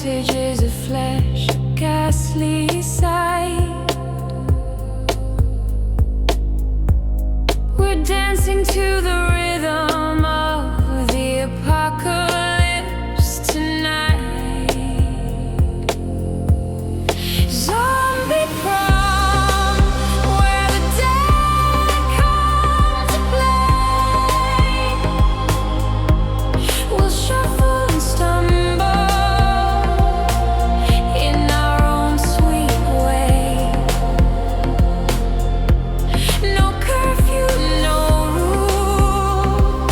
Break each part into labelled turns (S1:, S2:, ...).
S1: vestiges of flesh, ghastly sight. We're dancing to the rhythm of the apocalypse tonight. Zombie prom, where the dead come to play. We'll shuffle and stumble in our own sweet way. No curfew, no rules.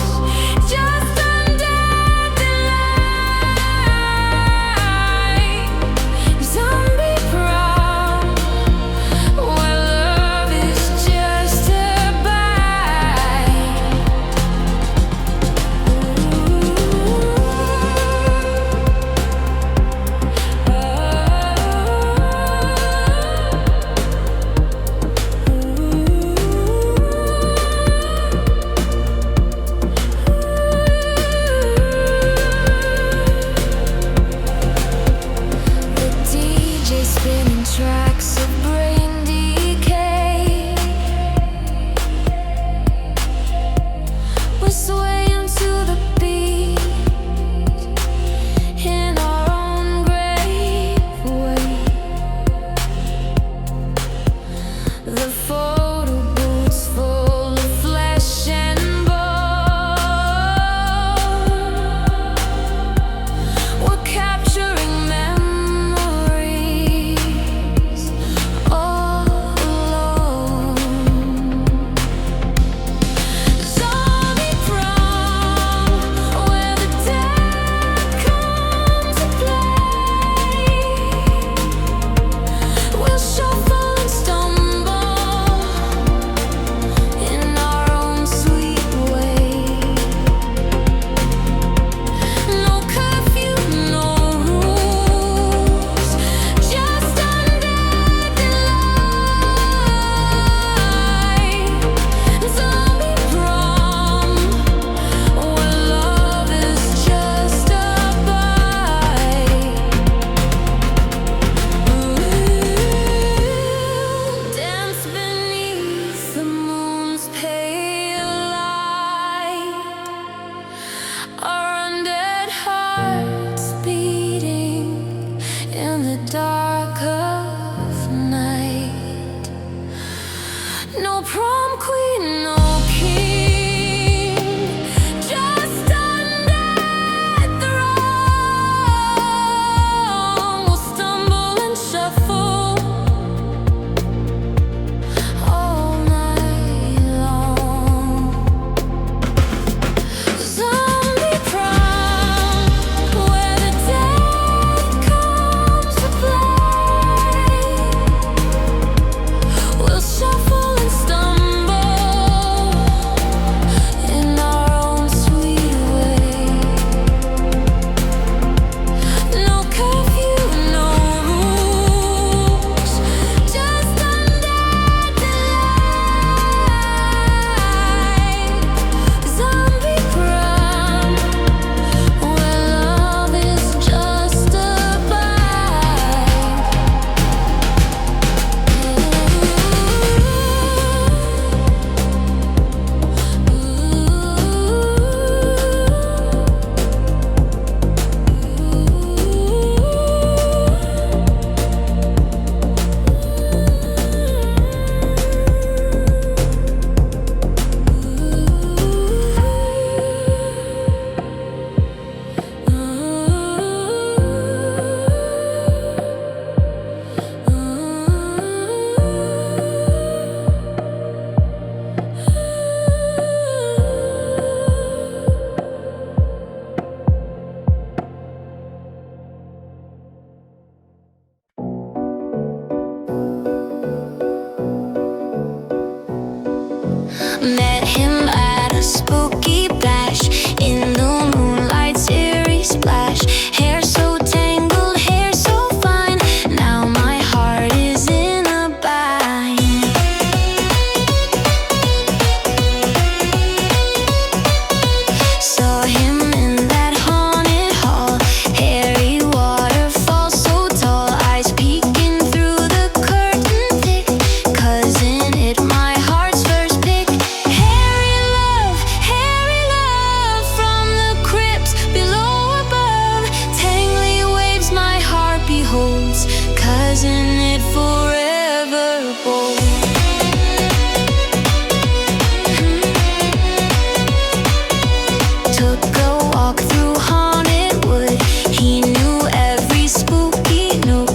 S1: go walk through haunted wood. He knew every spooky nook.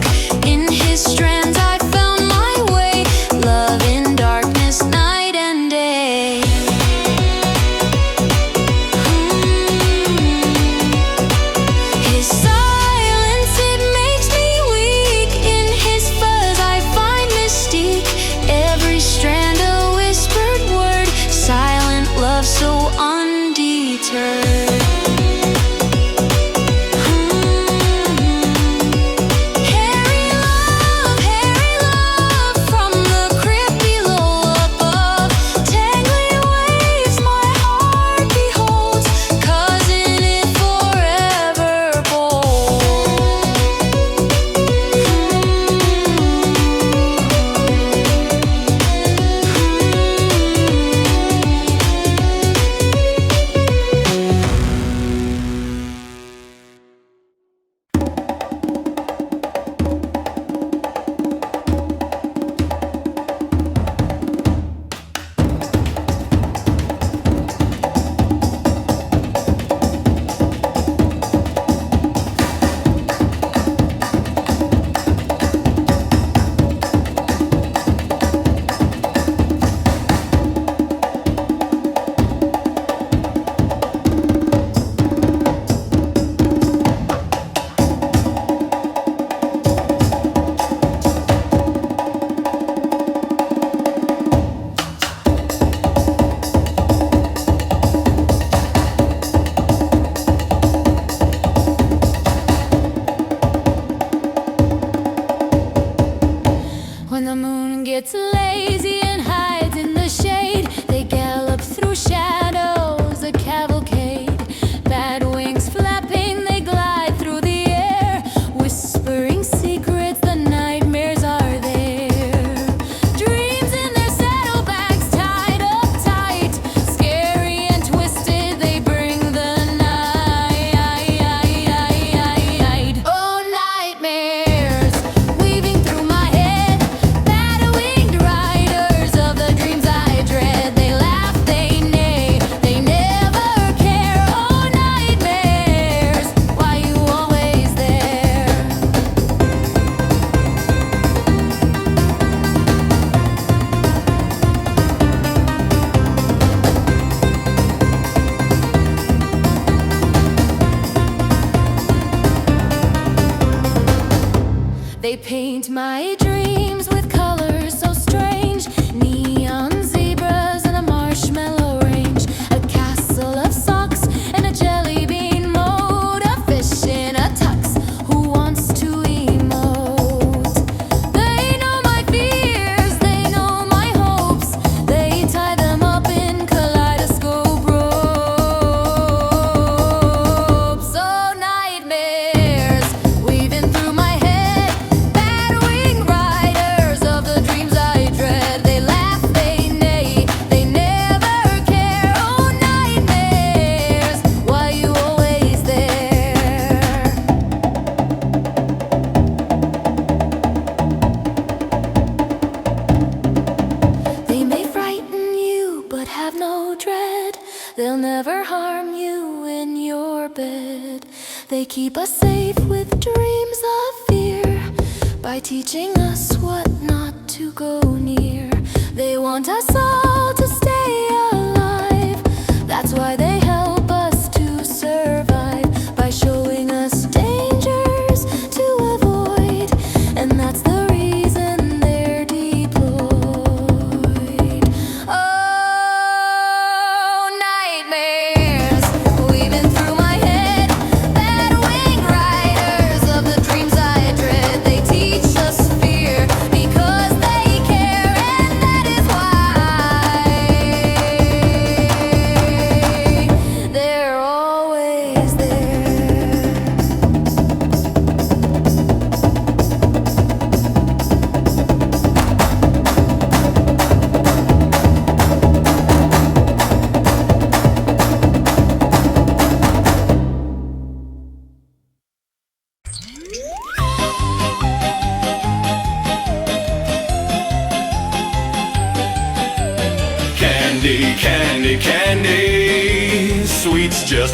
S1: In his strands I found my way. Love in darkness, night and day. His silence, it makes me weak. In his fuzz I find mystique. Every strand a whispered word. Silent love so undeterred. Hairy love from the crypt below above. Tangling waves my heart beholds. Cousin it forever bold. When the moon gets lazy and hides in the shade, they gallop through shadows, a cavalcade. Bad wings flapping, they glide through the air, whispering secrets, the nightmares are there. Dreams in their saddlebags tied up tight, scary and twisted, they bring the night. Oh, nightmares weaving through my head. Bat-winged riders of the dreams I dread. They laugh, they neigh, they never care. Oh, nightmares, why you always there? They paint my dreams with colors so strange. Neon zebras and a marshmallow range. A castle of socks and a jelly bean moat. A fish in a tux who wants to emote. They know my fears, they know my hopes. They tie them up in kaleidoscope ropes. Oh, nightmares weaving through my head. Bat-winged riders of the dreams I dread. They laugh, they neigh, they never care. Oh, nightmares, why you always there? They may frighten you, but have no dread. They'll never harm you in your bed. They keep us safe with dreams of fear by teaching us what not to go near. They want us all to stay alive. That's why they help us to survive by showing us dangers to avoid. And that's the reason they're deployed. Oh, nightmares weaving through my head. Bat-winged riders of the dreams I dread. They teach us fear because they care, and that is why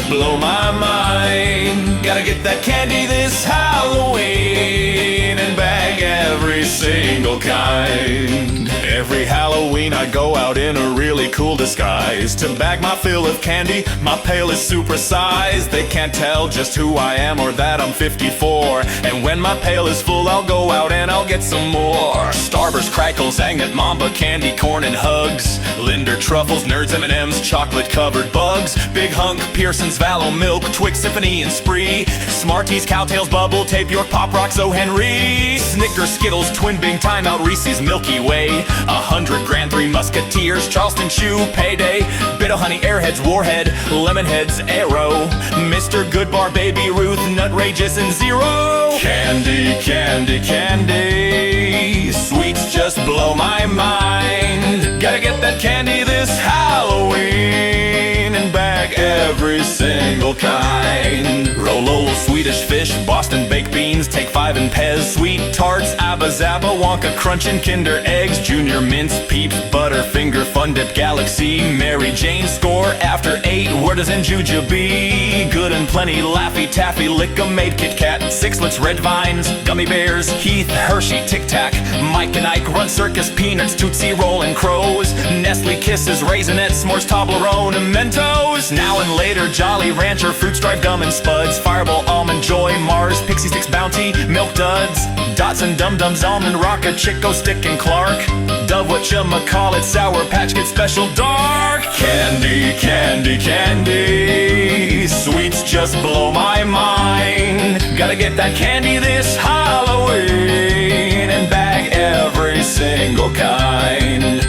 S2: blow my mind. Gotta get that candy this Halloween and bag every single kind. Every Halloween I go out in a really cool disguise to bag my fill of candy. My pail is supersized. They can't tell just who I am or that I'm 54. And when my pail is full, I'll go out and I'll get some more. Starburst, crackles, agate, mamba, candy, corn, and hugs. Linder, truffles, nerds, M&Ms, chocolate-covered bugs. Big Hunk, Pearson's, Valo, Milk, Twix, Symphony, and Spree. Smarties, Cowtails, Bubble, Tape, York, Pop Rocks, O. Henry. Snickers, Skittles, Twin Bing, Time Out, Reese's, Milky Way. 100 Grand, Three Musketeers, Charleston Chew, Payday. Bit of Honey, Airheads, Warhead, Lemonheads, Arrow. Mr. Goodbar, Baby Ruth, Nutrageous, and Zero. Candy, candy, candy. Sweets just blow my mind. Gotta get that candy this Halloween and bag every single kind. Rololo, Swedish Fish, Boston Baked Beans, Take 5 and Pez, Sweet Tarts, Abba Zaba, Wonka Crunch and Kinder Eggs, Junior Mints, Peeps, Butterfinger, Fun Dip, Galaxy, Mary Jane, Score, After 8, Where Does and Jujubee, Good and Plenty, Laffy Taffy, Lick-a-Maid, Kit Kat, Sixlets, Red Vines, Gummy Bears, Heath, Hershey, Tic Tac, Mike and Ike, Run Circus, Peanuts, Tootsie Roll and Crows, Nestle Kisses, Raisinets, S'mores, Toblerone, and Mentos. Now and later, Jolly Rancher, Fruit Stripe, Gum and Spuds, Fireball, Almond Joy, Mars, Pixie Sticks, Bounty, Milk Duds, Dots and Dum Dums, Almond Rocket, Chico Stick and Clark, Dove, whatchamacallit, Sour Patch Kids Special Dark. Candy, candy, candy. Sweets just blow my mind. Gotta get that candy this Halloween and bag every single kind.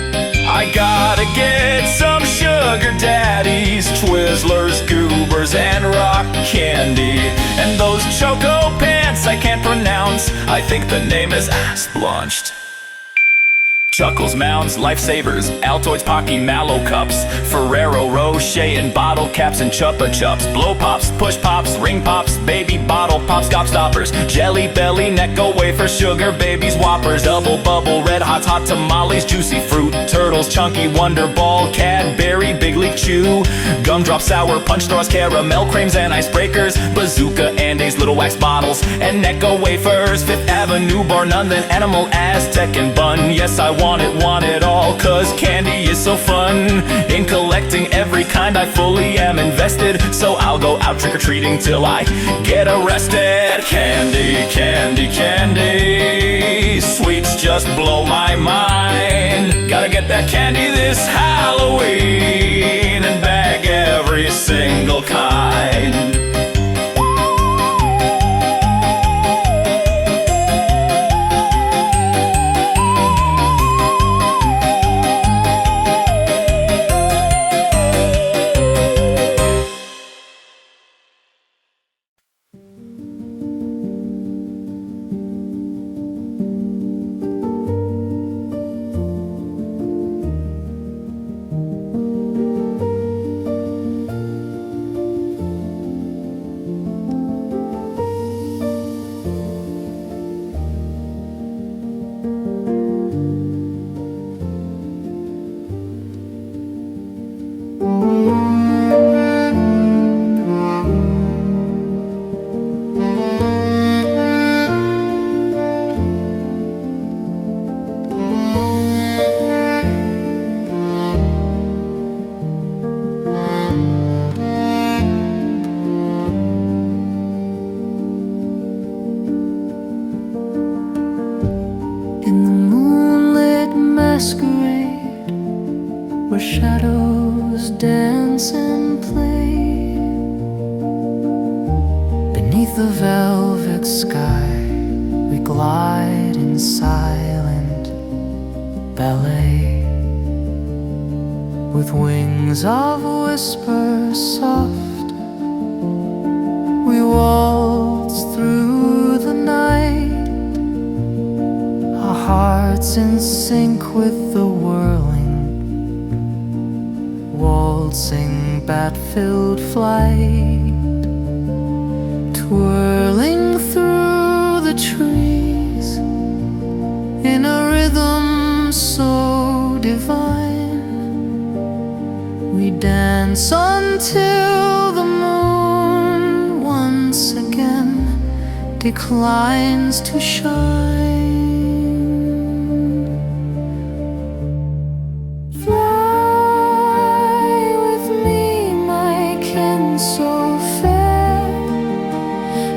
S2: I gotta get some sugar daddies, Twizzlers, Goobers, and rock candy. And those choco pants I can't pronounce. I think the name is Splonched. Chuckles, Mounds, Lifesavers, Altoids, Pocky, Mallow Cups, Ferrero Rocher and bottle caps and Chupa Chups, Blow Pops, Push Pops, Ring Pops, Baby Bottle Pops, Gobstoppers, Jelly Belly, Necco Wafer, Sugar Babies, Whoppers, Double Bubble, Red Hots, Hot Tamales, Juicy Fruit, Turtles, Chunky Wonder Ball, Cadbury, Big League Chew, Gumdrop, Sour Punch Straws, Caramel Creams and Icebreakers, Bazooka, Andes, Little Wax Bottles, and Necco Wafers, Fifth Avenue, bar none, then Animal, Aztec, and Bun. Yes, I want it all, cause candy is so fun. In collecting every kind I fully am invested, so I'll go out trick-or-treating till I get arrested. Candy, candy, candy. Sweets just blow my mind. Gotta get that candy this Halloween and bag every single kind.
S1: Shadows dance and play beneath the velvet sky. We glide in silent ballet with wings of whisper soft. We waltz through the night, our hearts in sync with the whirling, waltzing bat-filled flight, twirling through the trees in a rhythm so divine. We dance until the moon declines to shine. Fly with me, my kin so fair.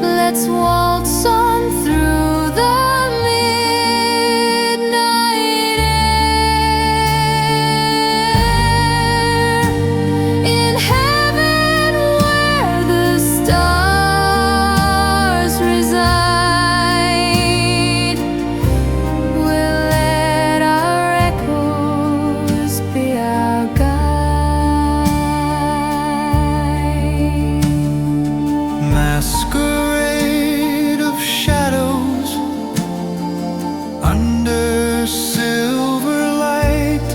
S1: Let's waltz on through the midnight air. In heaven where the stars reside, we'll let our echoes be our guide.
S3: Masquerade of shadows under silver light,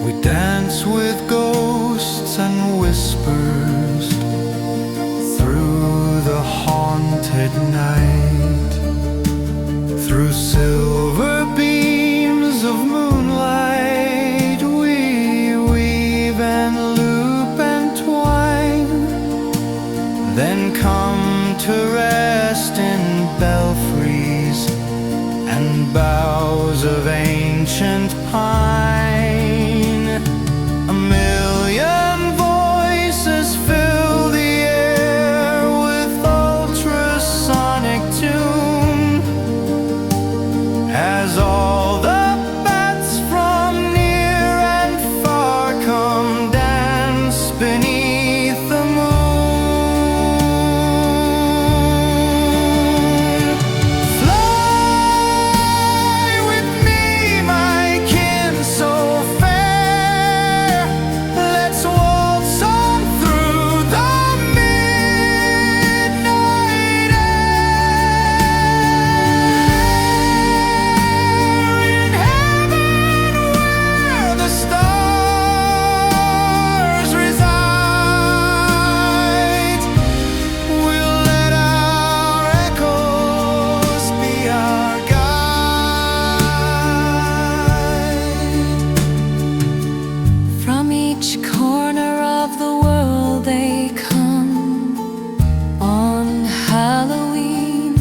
S3: we dance with ghosts and whispers through the haunted night. Through silver beams of moonlight, we weave and loop and twine, then come to rest in belfries and boughs of ancient pine. A million voices fill the air with ultrasonic tune, as all the bats from near and far come dance beneath the moon. Fly with me, my kin so fair. Let's waltz on through the midnight air. In heaven where the stars reside, we'll let our echoes be our guide.
S1: From each corner of the world they come on Halloween.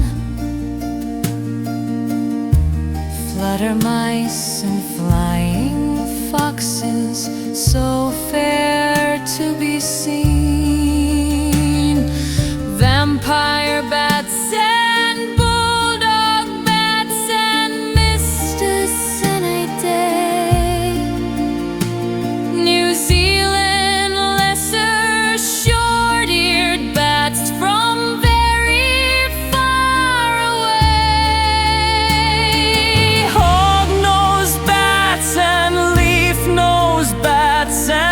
S1: Flutter mice and flying foxes, so fair to be seen. Vampire bats and bulldog bats and Mystacinidae. New Zealand lesser short-eared bats from very far away. Hog-nosed bats and leaf-nosed bats and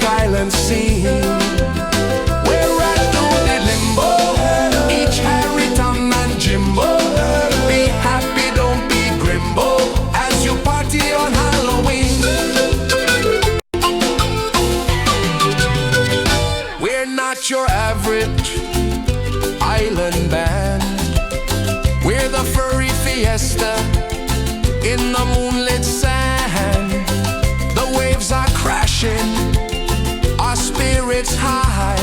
S4: island scene. We're at the Limbo, each Harry, Tom and Jimbo. Be happy, don't be grimbo, as you party on Halloween. We're not your average island band. We're the furry fiesta in the moonlit sand. The waves are crashing, our spirits high,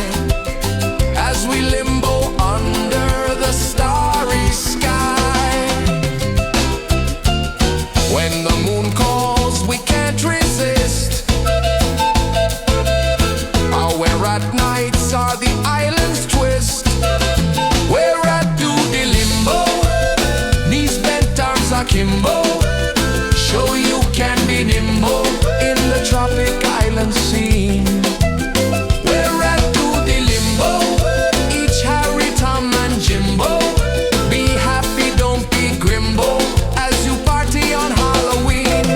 S4: as we limbo under the starry sky. When the moon calls, we can't resist. Where at nights are the island's twist. We're at the Limbo, knees bent, arms akimbo. Show you can be nimble in the tropic island scene. We're at the Limbo, each Harry, Tom and Jimbo. Be happy, don't be grimbo, as you party on Halloween.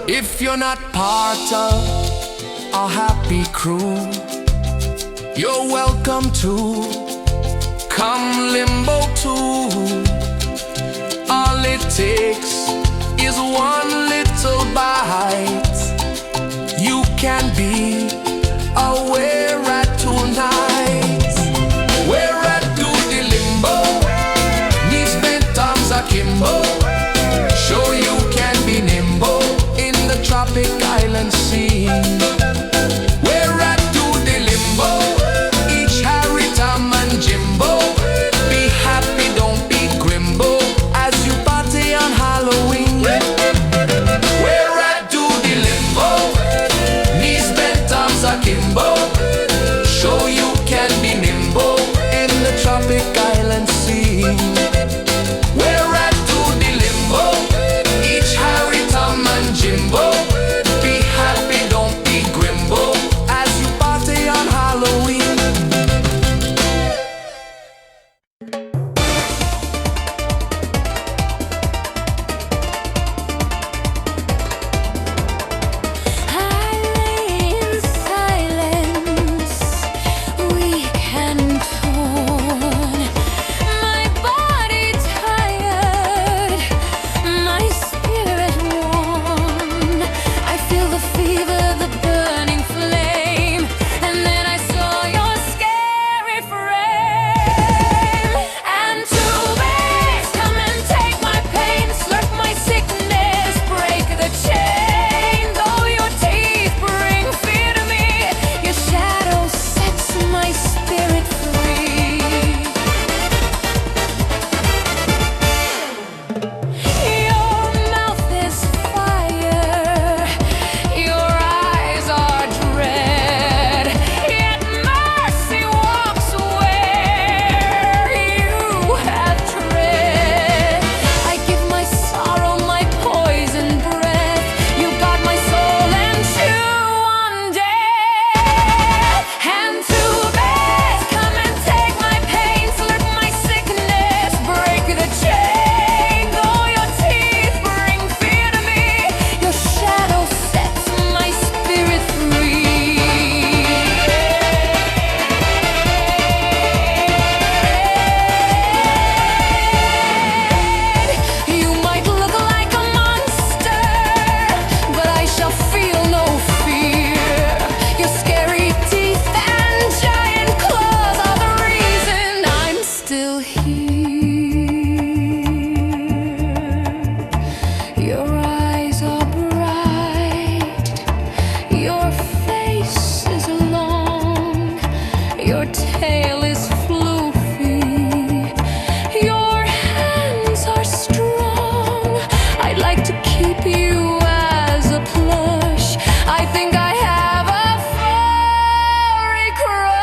S4: If you're not part of a happy crew, you're welcome to come Limbo too. All it takes is one little bite. You can be aware at tonight. We're at the Limbo, knees bent, arms akimbo. Show you can be nimble in the tropic island scene. We're at the Limbo, each Harry, Tom and Jimbo. Be happy, don't be grimbo, as you party on Halloween. We're at the Limbo, knees bent, arms akimbo. Show you can be nimble in the tropic island scene. We're at the Limbo, each Harry, Tom and Jimbo. Be happy, don't be grimbo, as you party on Halloween.
S1: I lay in silence, weak and torn. My body tired, my spirit worn. I feel the fever, the burning flame, and then I saw your scary frame. Antubis, come and take my pain, slurp my sickness, break the chain. Though your teeth bring fear to me, your shadow sets my spirit free. Your mouth is fire, your eyes are dread, yet mercy walks where you have tread. I give my sorrow my poison breath. You got my soul and chew on death. Antubis, come and take my pain, slurp my sickness, break the chain. Though your teeth bring fear to me, your shadow sets my spirit free. You might look like a monster, but I shall feel no fear. Your scary teeth and giant claws are the reason I'm still here. Your eyes are bright, your face is long, your tail is floofy, your hands are strong. I'd like to keep you as a plush. I think I have a furry crush.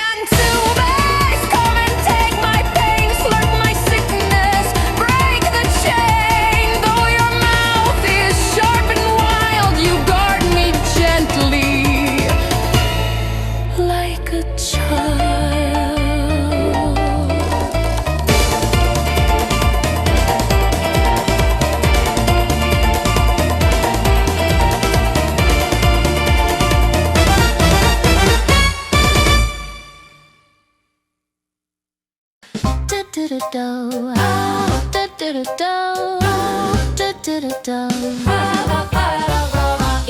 S1: Antubis, come and take my pain, slurp my sickness, break the chain. Though your mouth is sharp and wild, you guard me gently. In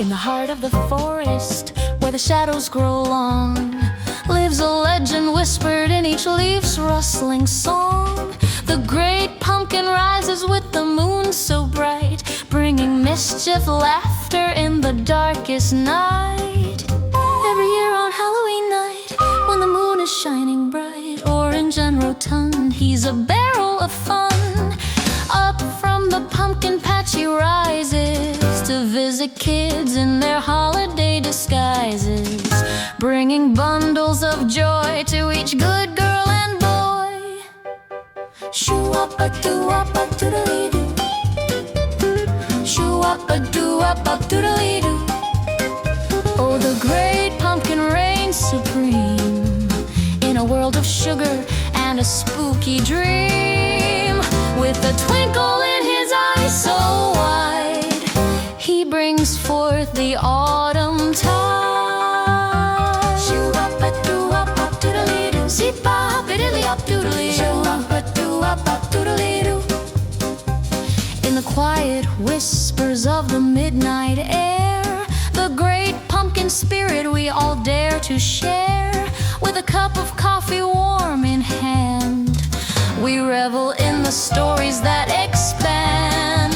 S1: the heart of the forest, where the shadows grow long, lives a legend whispered in each leaf's rustling song. The great pumpkin rises with the moon so bright, bringing mischief, laughter in the darkest night. Every year on Halloween night, when the moon is shining bright, orange and rotund, he's a barrel of fun. Up from the pumpkin patch he rises to visit kids in their holiday disguises, bringing bundles of joy to each good girl and boy. Shoo-wop-a-doo-wop-a-doodle-doo. Shoo-wop-a-doo-wop-a-doodle-doo. Oh, the great pumpkin reigns supreme in a world of sugar and a spooky dream. With a twinkle in his eyes so wide, he brings forth the autumn tide. Shoo-wop-a-doo-wop-a-doodle-doo. See-bop-a-diddly-up-doodle-doo. Shoo-wop-a-doo-wop-a-doodle-doo. In the quiet whispers of the midnight air, the great pumpkin spirit we all dare to share. With a cup of coffee warm in hand, we revel in the stories that expand.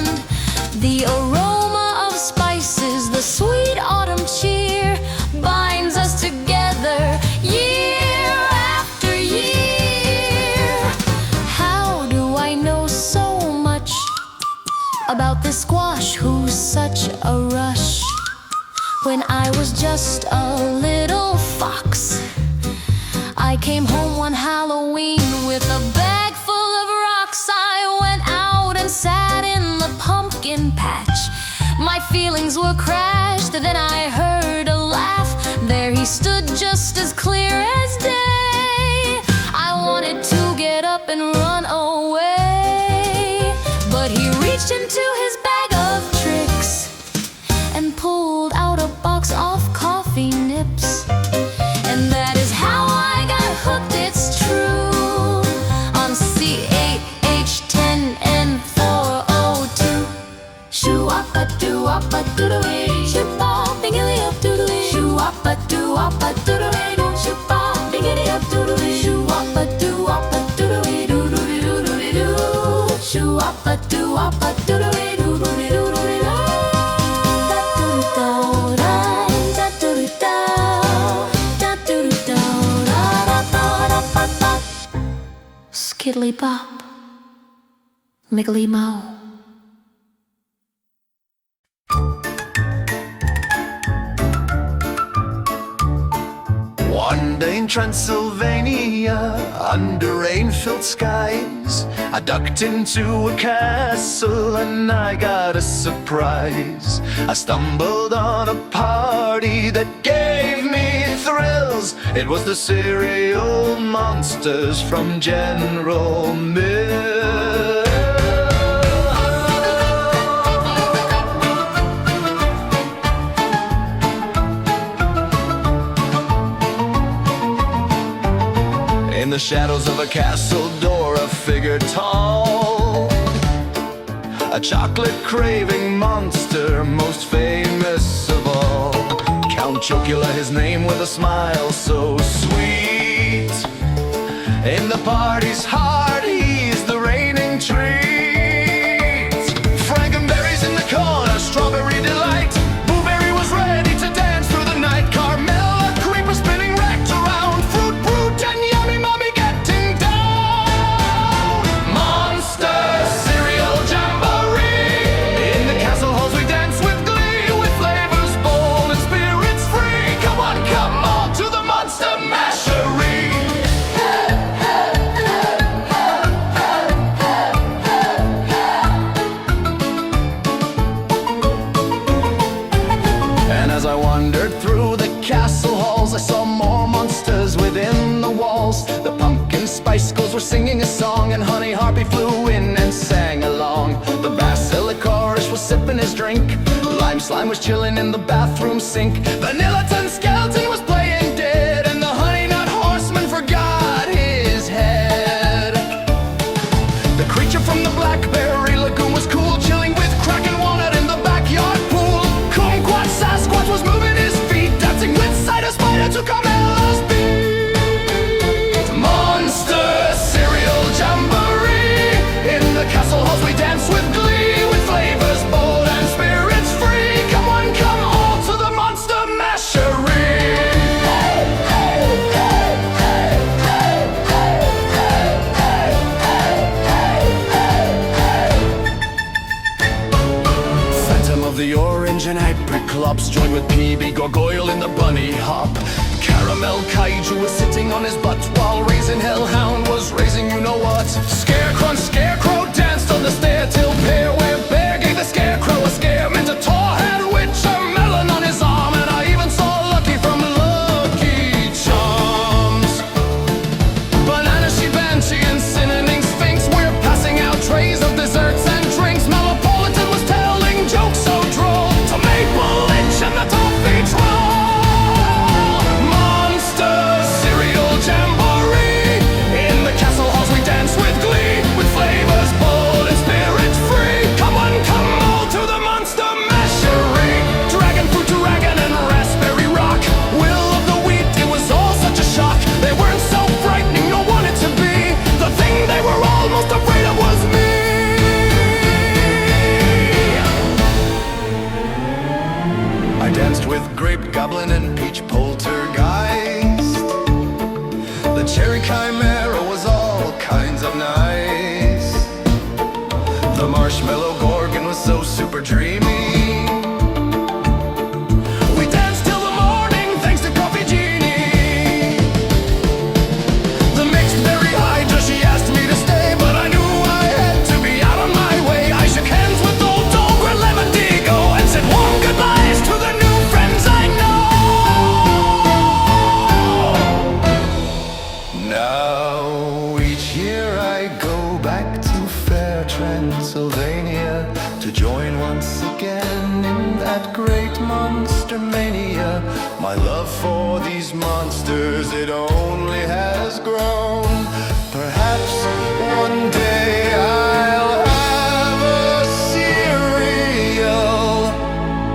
S1: The aroma of spices, the sweet autumn cheer, binds us together year after year. How do I know so much about this squash who's such a rush? When I was just a little fox, I came home one Halloween with a bag full of rocks. I went out and sat in the pumpkin patch. My feelings were crashed, then I heard a laugh. There he stood just as clear as day. I wanted to get up and run away, but he reached into his bag of tricks and pulled out a box of coffee nips. And that is how I got hooked, it's true, on C8H10N402. Shoo-wop-a-doo-wop-a-doodle-doo. Shoo-bop-bingity-up-doodle-doo. Shoo-wop-a-doo-wop-a-doodle-doo. Shoo-bop-bingity-up-doodle-doo. Shoo-wop-a-doo-wop-a-doodle-doo. Shoo-wop-a-doo-wop-a-doodle-doo. Skiddly bop, miggly mo.
S3: One day in Transylvania, under rain-filled skies, I ducked into a castle and I got a surprise. I stumbled on a party that gave me thrills. It was the cereal monsters from General Mills. In the shadows of a castle door, a figure tall, a chocolate-craving monster, most famous of all. Count Chocula, his name, with a smile so sweet. In the party's heart, he's the reigning treat. Frankenberry's in the corner, strawberry delight. Blueberry was ready to dance through the night. Carmella, creeper spinning wrecked around. Fruit brute and yummy mommy getting down. Monster cereal jamboree. In the castle halls we dance with glee, with flavors bold and spirits free. Come on to the monster mashery. And as I wandered through the castle halls, I saw more monsters within the walls. The pumpkin spice girls were singing a song, and Honey Harpy flew in and sang along. The Basilicorus was sipping his drink. Lime Slime was chilling in the bathroom sink. Vanilla Ton Skeleton was playing dead, and the Honey Nut Horseman forgot his head. Cyclops joined with PB Gargoyle in the bunny hop. Caramel Kaiju was sitting on his butt while Raisin Hellhound was raising you know what. Scarecrow danced on the stair till Pear where Bear gave the Scarecrow a scare. Minotaur had Witcher Melon on his arm, and I even saw Lucky from Lucky Charms. Banana Sheep, Banshee, and Sinning Sphinx were passing out trays of desserts and drinks. Metropolitan was telling jokes so droll to Maple Lynch and the Toffee Troll. Monster cereal jamboree. In the castle halls we dance with glee, with flavors bold and spirit free. Come on, come all to the monster mashery. Dragon fruit, dragon, and raspberry rock. Will of the wheat, it was all such a shock. They weren't so frightening, no wanted to be. The thing they were almost afraid of was me. I danced with Grape Goblin and Peach Poltergeist. The Cherry Chimera was all kinds of nice. The Marshmallow Gorgon was so super dreamy. We danced till the morning thanks to Coffee Genie. The Mixed Berry Hydra, she asked me to stay, but I knew I had to be out on my way. I shook hands with old Dogre Lemonigo and said warm goodbyes to the new friends I know. Now each year I go back to fair Transylvania to join once again in that great monster mania. My love for these monsters, it only has grown. Perhaps one day I'll have a cereal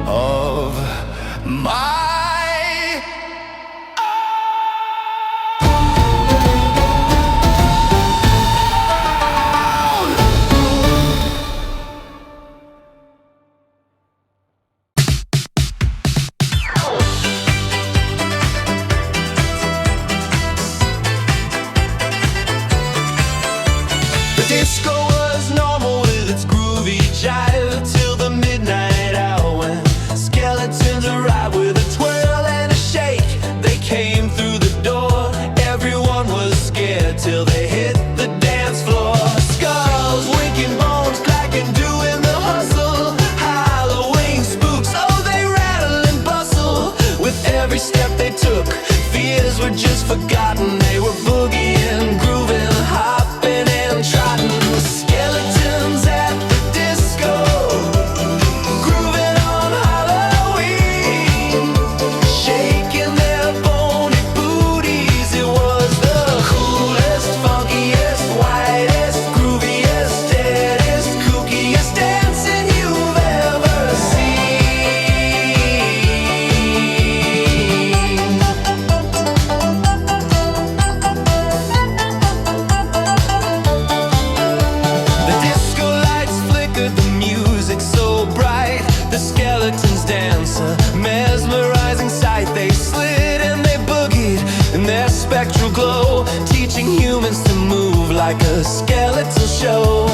S3: of my The disco was normal with its groovy jive till the midnight hour when skeletons arrived with a twirl and a shake. They came through the door, everyone was scared till they hit the dance floor. Skulls, winking, bones clacking, doing the hustle. Halloween spooks, oh they rattle and bustle. With every step they took, fears were just forgotten. They were boogieing, grooving, hopping and trotting. Skeletons at the disco, grooving on Halloween, shaking their bony booties. It was the coolest, funkiest, whitest, grooviest, deadest, kookiest dancing you've ever seen. The disco lights flickered, the music so bright. The skeletons dance, a mesmerizing sight. They slid and they boogied in their spectral glow, teaching humans to move like a skeletal show.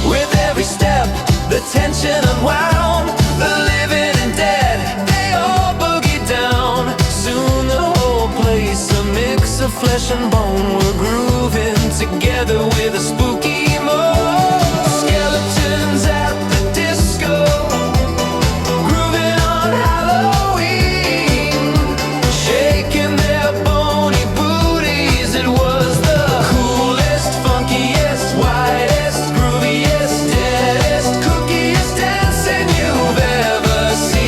S3: With every step, the tension unwound. The living and dead, they all boogied down. Soon the whole place, a mix of flesh and bone, were grooving together with a spooky mode. Skeletons at the disco, grooving on Halloween, shaking their bony booties. It was the coolest, funkiest, whitest, grooviest, deadest, cookiest dancing you've ever seen.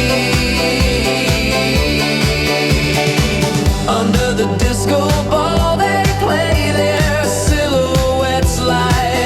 S3: Under the disco ball they play their silhouettes like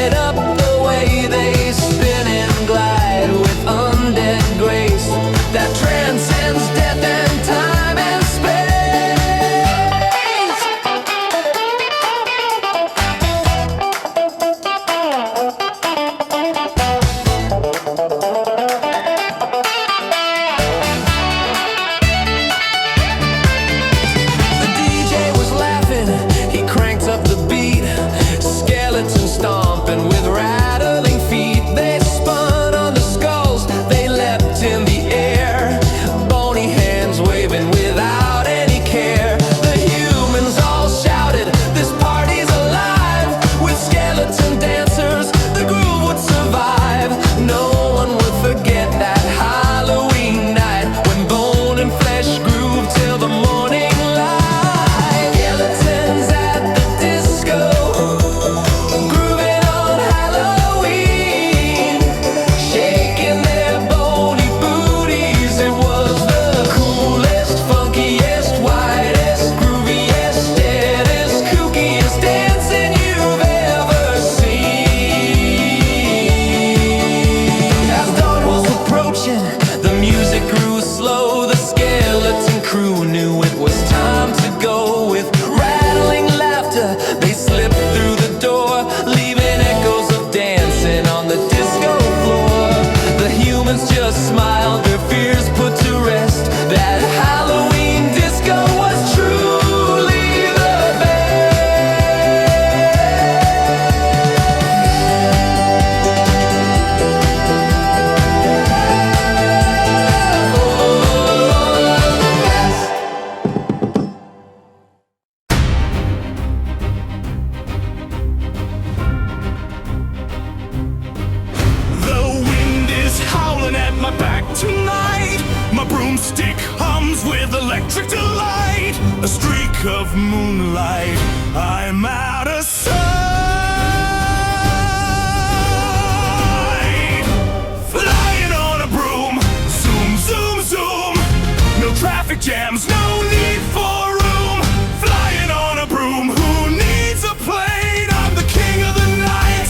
S2: electric delight, a streak of moonlight. I'm out of sight. Flying on a broom, zoom, zoom, zoom. No traffic jams, no need for room. Flying on a broom, who needs a plane? I'm the king of the night.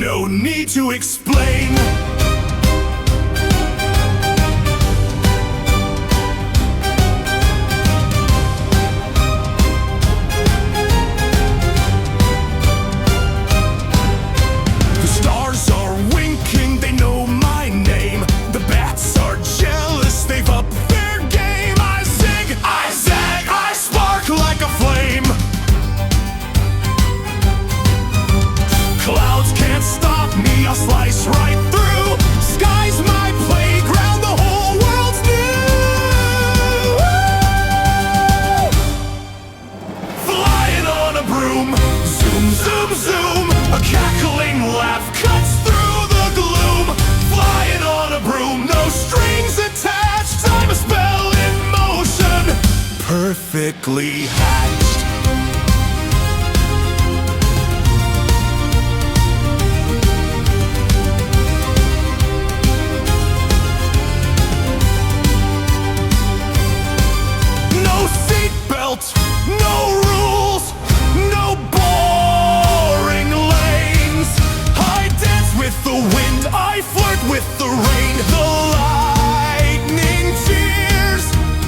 S2: No need to explain. Slice right through. Sky's my playground, the whole world's new. Flying on a broom, zoom, zoom, zoom. A cackling laugh cuts through the gloom. Flying on a broom, no strings attached. I'm a spell in motion, perfectly hatched. No rules, no boring lanes. I dance with the wind, I flirt with the rain. The lightning cheers,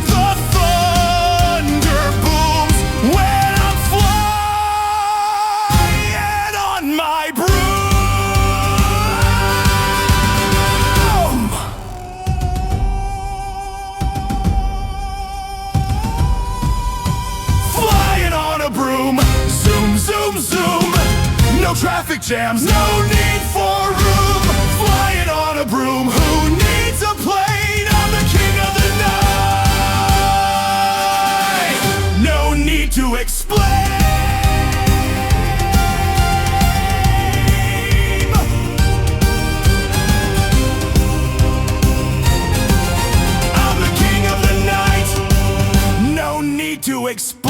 S2: the thunder booms when I'm flying on my broom. Broom, zoom, zoom, zoom. No traffic jams, no need for room. Flying on a broom, who needs a plane? I'm the king of the night. No need to explain. I'm the king of the night. No need to explain.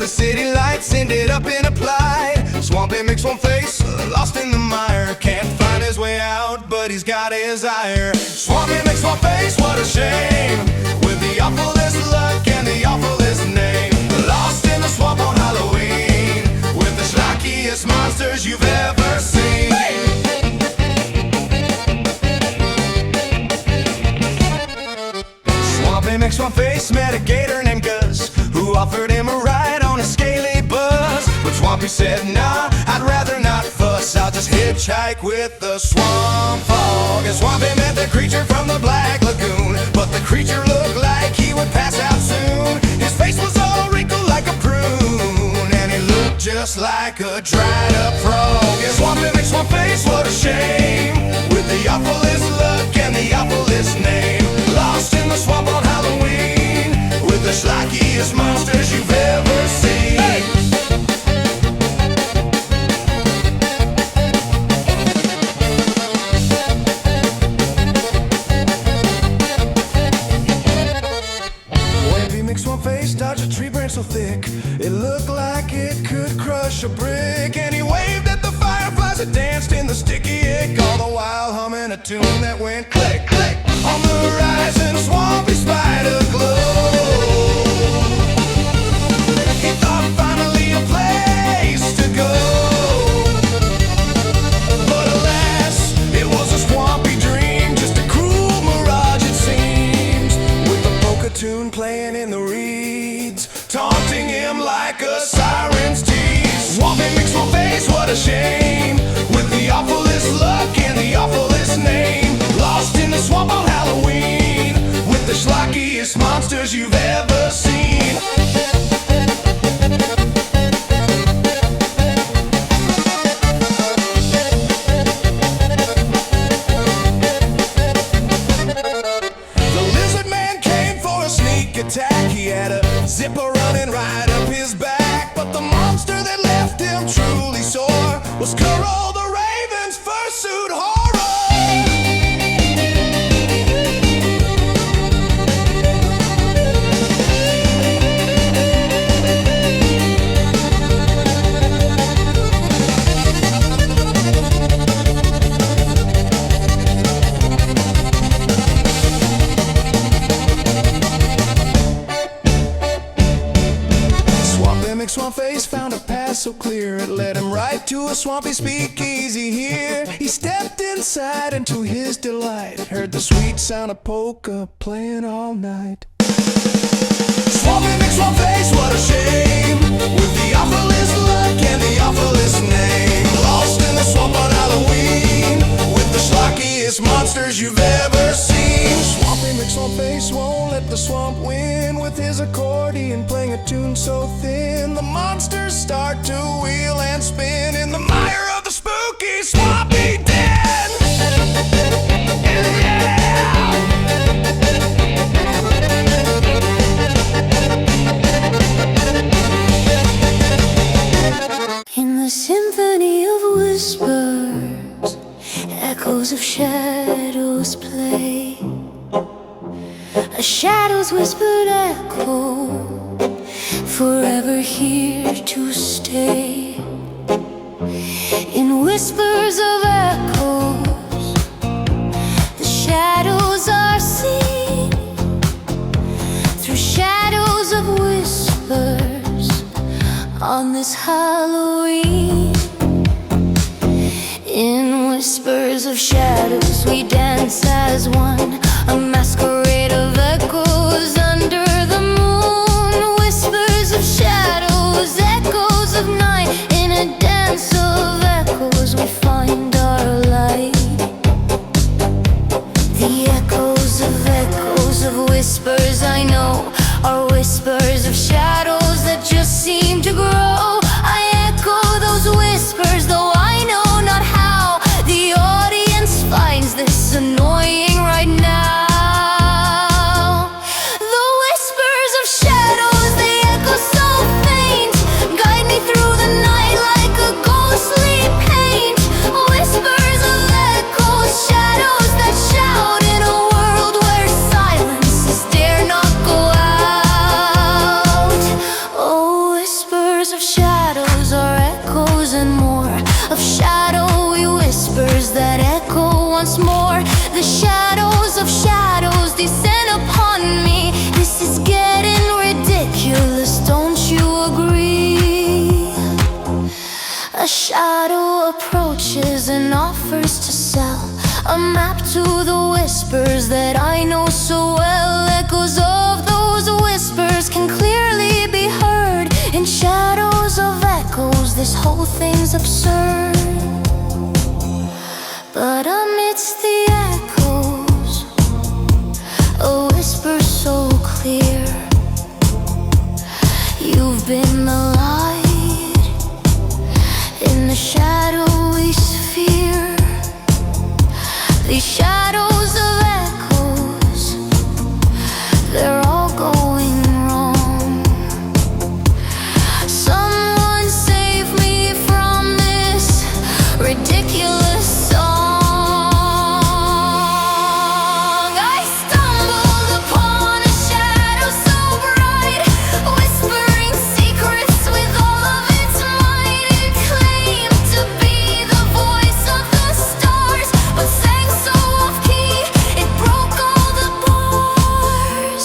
S3: the city lights, ended up in Applied. Swampy makes one face, lost in the mire. Can't find his way out, but he's got his ire. Swampy makes one face, what a shame. With the awfulest luck and the awfulest name. Lost in the swamp on Halloween, with the schlockiest monsters you've ever seen. Swampy makes one face, met a gator named Gus, who offered him a ride on a scaly bus. But Swampy said, nah, I'd rather not fuss. I'll just hitchhike with the swamp fog. And Swampy met the creature from the Black Lagoon, but the creature looked like he would pass out soon. His face was all wrinkled like a prune, and he looked just like a dried up frog. And Swampy makes one face, what a shame. With the awfulest luck and the awfulest name. Lost in the swamp on Halloween, with the schlockiest monsters you've ever seen. Hey! Wavy makes one face, dodged a tree branch so thick it looked like it could crush a brick. And he waved at the fireflies that danced in the sticky ick, all the while humming a tune that went click, click. On the horizon, Swampy spied a glow. He thought finally a place to go. But alas, it was a swampy dream, just a cruel mirage it seems. With the polka tune playing in the reeds, taunting him like a siren's tease. Swampy makes one face, what a shame. With the awfulest luck and the awfulest name. Lost in the swamp on Halloween, with the schlockiest monsters you've ever seen. The lizard man came for a sneak attack. He had a zipper running right up his back, but the monster that left him truly sore was Curl the Raven's fursuit horror. Swamp face found a path so clear it led him right to a swampy speakeasy here. He stepped inside and to his delight heard the sweet sound of polka playing all night. Swampy makes one face, what a shame. With the awfulest luck and the awfulest name. Lost in the swamp on Halloween, with the schlockiest monsters you've ever seen. Swampy makes one face, won't let the swamp win. With his accordion playing a tune so thin, the monsters start to wheel and spin in the mire of the spooky swampy den. Yeah!
S1: In the symphony of whispers, echoes of shadows play. A shadow's whispered echo, forever here to stay. In whispers of echoes, the shadows are seen. Through shadows of whispers, on this Halloween. In whispers of shadows we dance as one, a masquerade of echoes under the moon. Whispers of shadows, echoes of night. In a dance of echoes we find our light. The echoes of whispers I know are whispers of shadows that just seem to grow. I echo those whispers, though I know not how the audience finds this annoying right now. approaches and offers to sell a map to the whispers that I know so well. Echoes of those whispers can clearly be heard in shadows of echoes. This whole thing's absurd. But amidst the echoes, a whisper so clear. You've been the light in the shadowy sphere. These shadows of echoes, they're all going wrong. Someone save me from this ridiculous song. I stumbled upon a shadow so bright, whispering secrets with all of its might. It claimed to be the voice of the stars, but sang so off-key, it broke all the bars.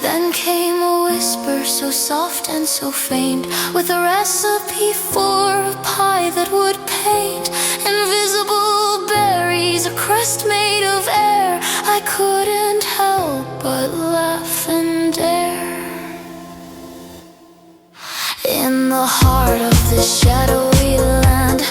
S1: Then came a whisper so soft and so faint, with a recipe for a pie that would paint invisible berries, a crust made of air. I couldn't help but laugh and dare. In the heart of this shadowy land,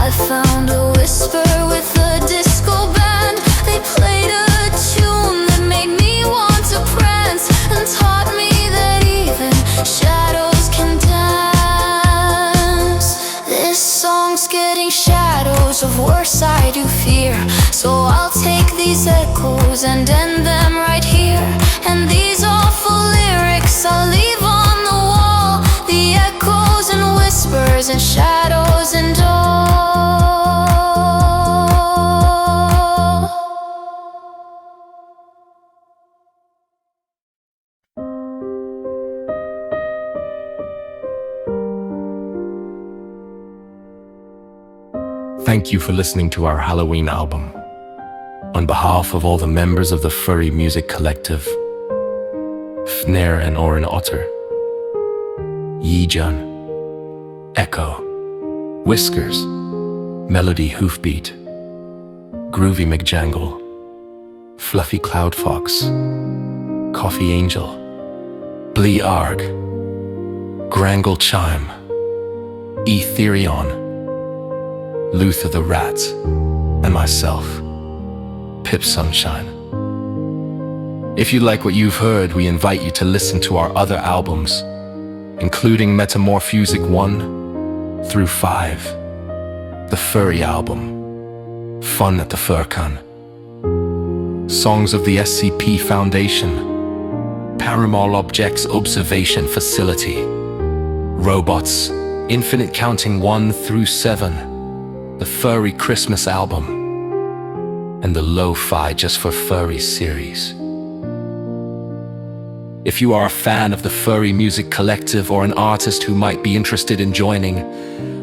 S1: I found a whisper with a disco band. They played a tune that made me want to prance, and taught me that even shadows can dance. This song's getting shadows of worse I do fear, so I'll take these echoes and end them right here. And these awful lyrics I'll leave on the wall, the echoes and whispers and shadows and all.
S5: Thank you for listening to our Halloween album. On behalf of all the members of the Furry Music Collective, Fnaire and Oren Otter, Yijun, Echo, Whiskers, Melody Hoofbeat, Groovy McJangle, Fluffy Cloud Fox, Coffee Angel, BLEARGH, Grangolchime, Ethereon, Luthor the Rat, and myself, Pip Sunshine. If you like what you've heard, we invite you to listen to our other albums, including Metamorphusic 1 through 5, the Furry album, Fun at the Furcon, Songs of the SCP Foundation, Paranormal Objects Observation Facility, Robots, Infinite Counting 1 through 7, the Furry Christmas album, and the Lo-Fi Just for Furry series. If you are a fan of the Furry Music Collective or an artist who might be interested in joining,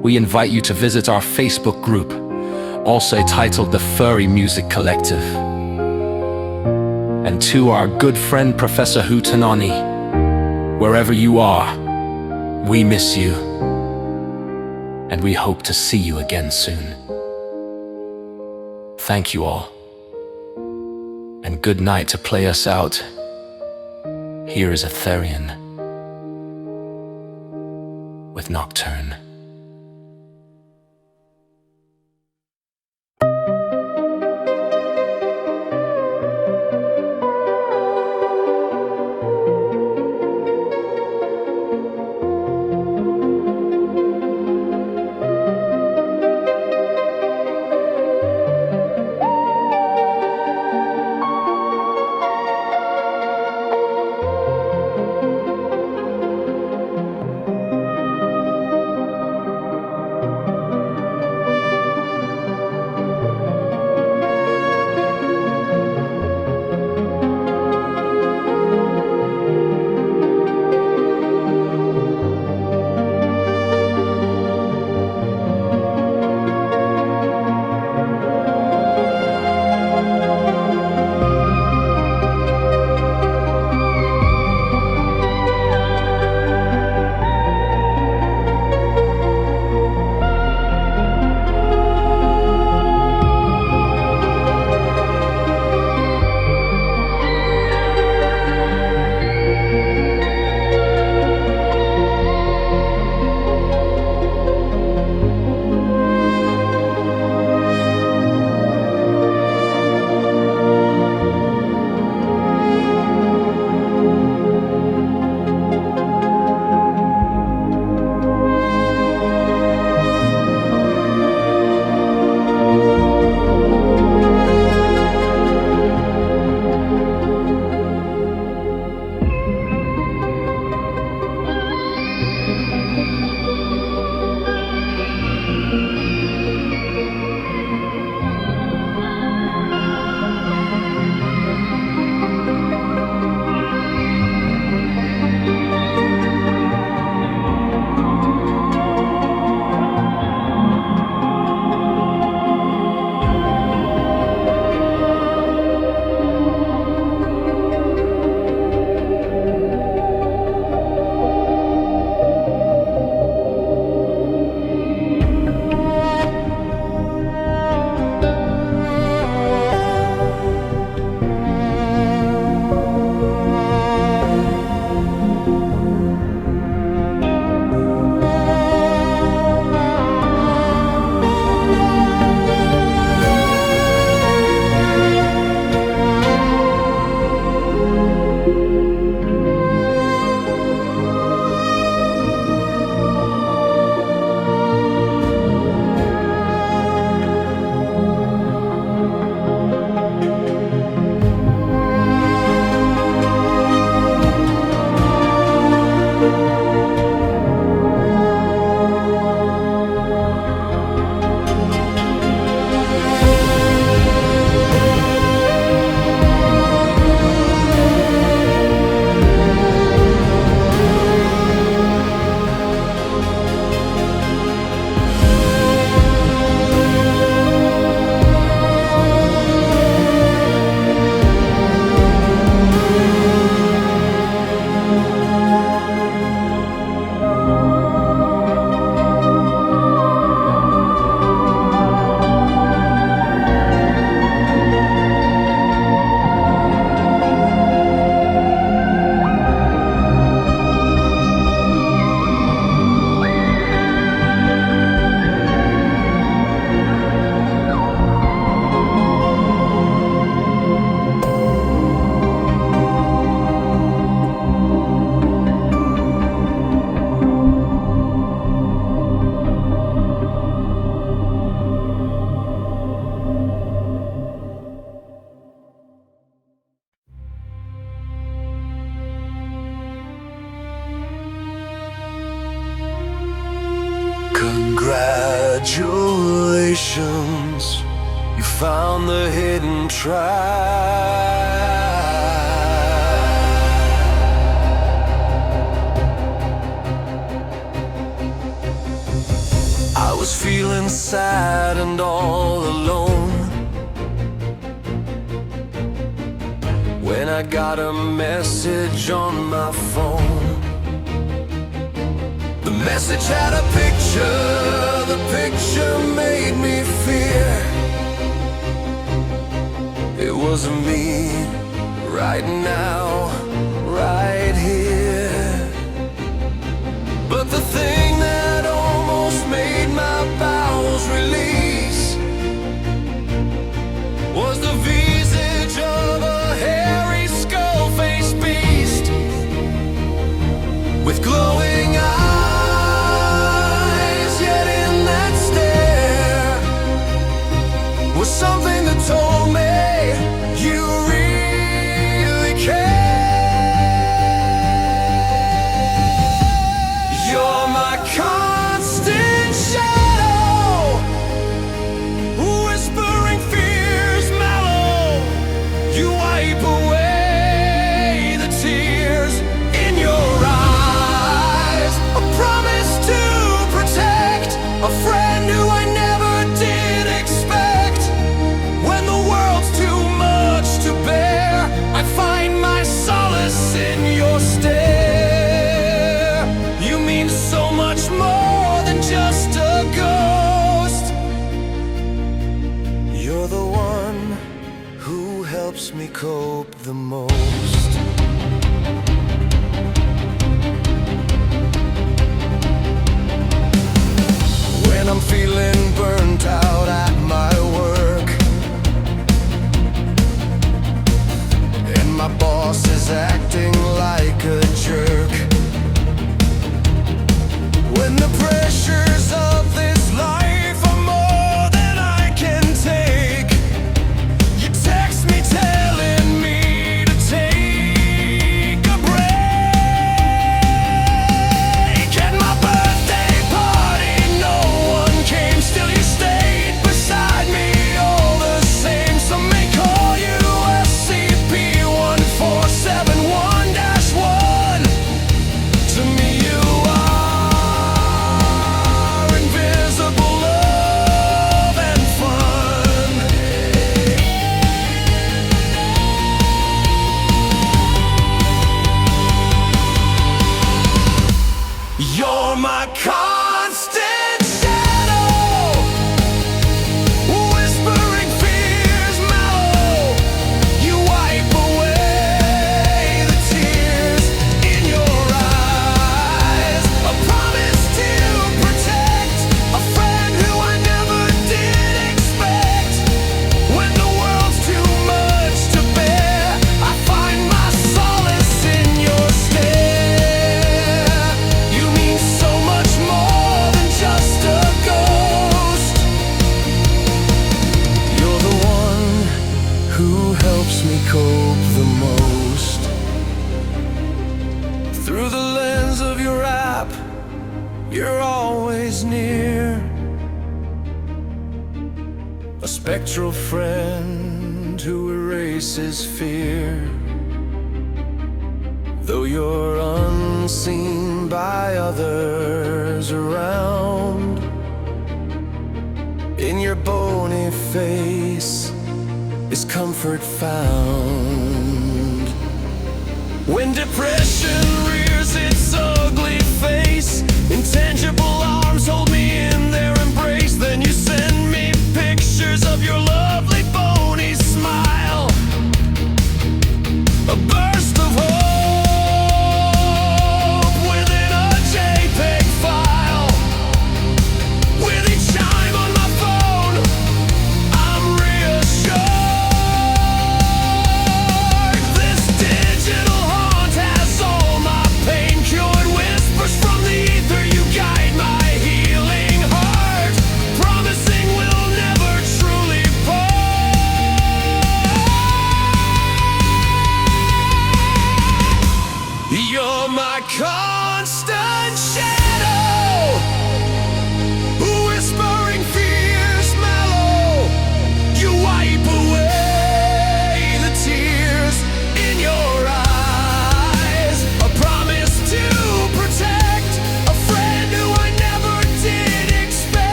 S5: we invite you to visit our Facebook group, also titled the Furry Music Collective. And to our good friend Professor Hootenanny, wherever you are, we miss you, and we hope to see you again soon. Thank you all, and good night. To play us out, here is Ethereon with Nocturn.
S3: Congratulations, you found the hidden track. I was feeling sad and all alone when I got a message on my phone. The message had a picture, the picture made me fear. It wasn't me, right now, right here. But the thing that almost made my bowels release was the visage of a hairy skull-faced beast with glowing eyes, yet in that stare was something that told me you really care. You're my constant shadow, whispering fears mellow. You wipe away the tears in your eyes. A promise to protect, a friend who I never did expect. When the world's too much to bear, I find my solace in your stare. You mean so much more than just a ghost. You're the one who helps me cope the most. When I'm feeling burnt out at my work and my boss is acting like a jerk, when the pressures of this life are more than I can take, you text me telling me to take a break. At my birthday party no one came, still you stayed beside me all the same. Some may call you SCP-1471-1. To me you are invisible love and fun. You're my constant shadow, whispering fears mellow. You wipe away the tears in your eyes. A promise to protect, a friend who I never did expect. When the world's too much to bear, I find my solace in your stare. You mean so much more than just a ghost. You're the one who helps me cope the most. Through the lens of your app, you're always near. A spectral friend who erases fear. Though you're unseen by others around, in your bony face is comfort found. When depression rears its ugly face, intangible